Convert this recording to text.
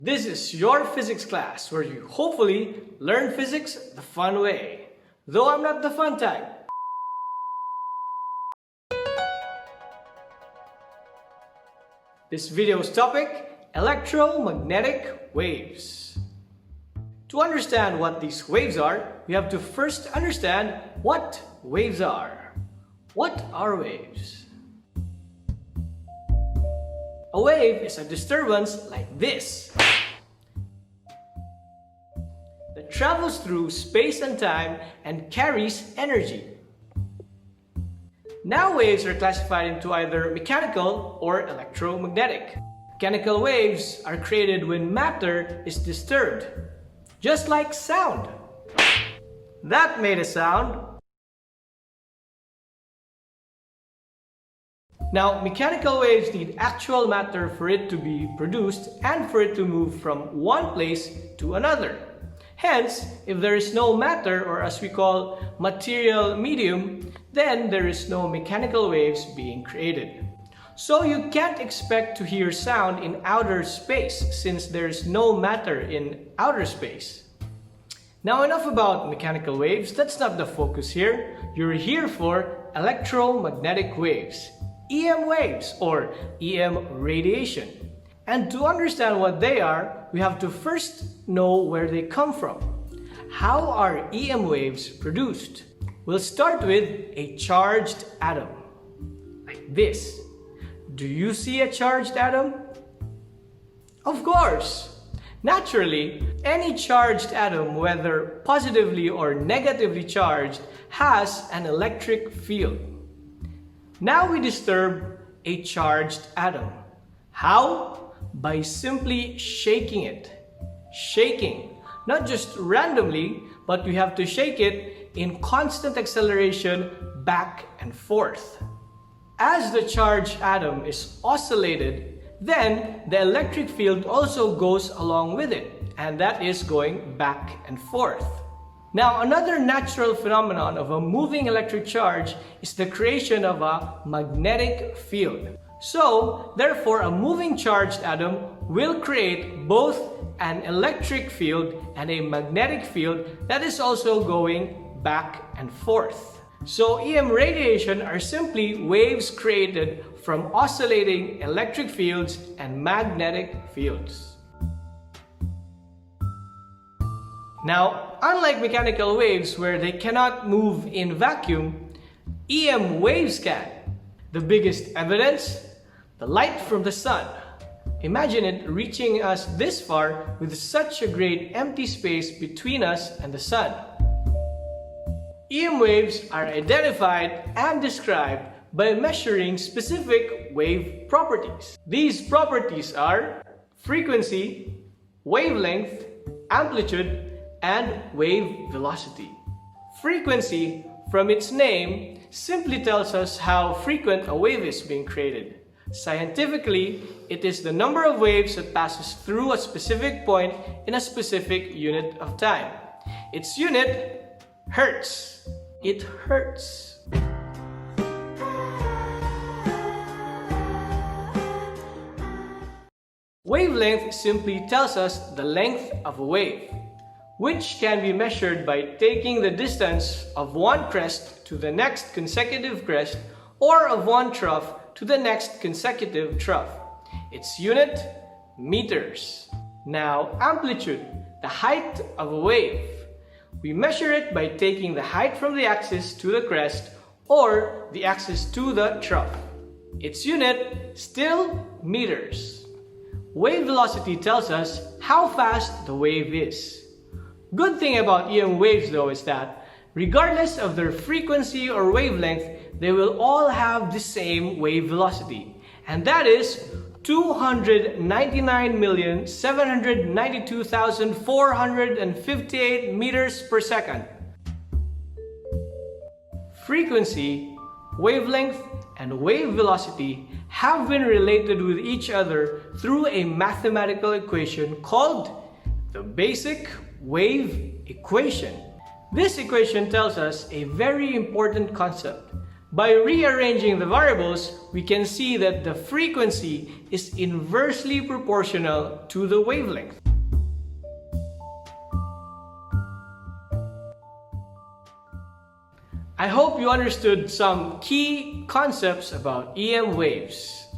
This is your physics class where you hopefully learn physics the fun way. Though I'm not the fun type. This video's topic, electromagnetic waves. To understand what these waves are, we have to first understand what waves are. What are waves? A wave is a disturbance like this that travels through space and time and carries energy. Now waves are classified into either mechanical or electromagnetic. Mechanical waves are created when matter is disturbed, just like sound. That made a sound. Now, mechanical waves need actual matter for it to be produced and for it to move from one place to another. Hence, if there is no matter, or as we call material medium, then there is no mechanical waves being created. So you can't expect to hear sound in outer space since there is no matter in outer space. Now enough about mechanical waves, that's not the focus here. You're here for electromagnetic waves. EM waves or EM radiation. And to understand what they are, we have to first know where they come from. How are EM waves produced? We'll start with a charged atom, like this. Do you see a charged atom? Of course! Naturally, any charged atom, whether positively or negatively charged, has an electric field. Now we disturb a charged atom. How? By simply shaking it. Shaking. Not just randomly, but we have to shake it in constant acceleration back and forth. As the charged atom is oscillated, then the electric field also goes along with it, and that is going back and forth. Now, another natural phenomenon of a moving electric charge is the creation of a magnetic field. So, therefore, a moving charged atom will create both an electric field and a magnetic field that is also going back and forth. So, EM radiation are simply waves created from oscillating electric fields and magnetic fields. Now, unlike mechanical waves where they cannot move in vacuum, EM waves can. The biggest evidence? The light from the sun. Imagine it reaching us this far with such a great empty space between us and the sun. EM waves are identified and described by measuring specific wave properties. These properties are frequency, wavelength, amplitude, and wave velocity. Frequency, from its name, simply tells us how frequent a wave is being created. Scientifically, it is the number of waves that passes through a specific point in a specific unit of time. Its unit, hertz. It hurts. Wavelength simply tells us the length of a wave, which can be measured by taking the distance of one crest to the next consecutive crest or of one trough to the next consecutive trough. Its unit, meters. Now, amplitude, the height of a wave. We measure it by taking the height from the axis to the crest or the axis to the trough. Its unit, still meters. Wave velocity tells us how fast the wave is. Good thing about EM waves though is that regardless of their frequency or wavelength, they will all have the same wave velocity, and that is 299,792,458 meters per second. Frequency, wavelength, and wave velocity have been related with each other through a mathematical equation called the basic wave equation. This equation tells us a very important concept. By rearranging the variables, we can see that the frequency is inversely proportional to the wavelength. I hope you understood some key concepts about EM waves.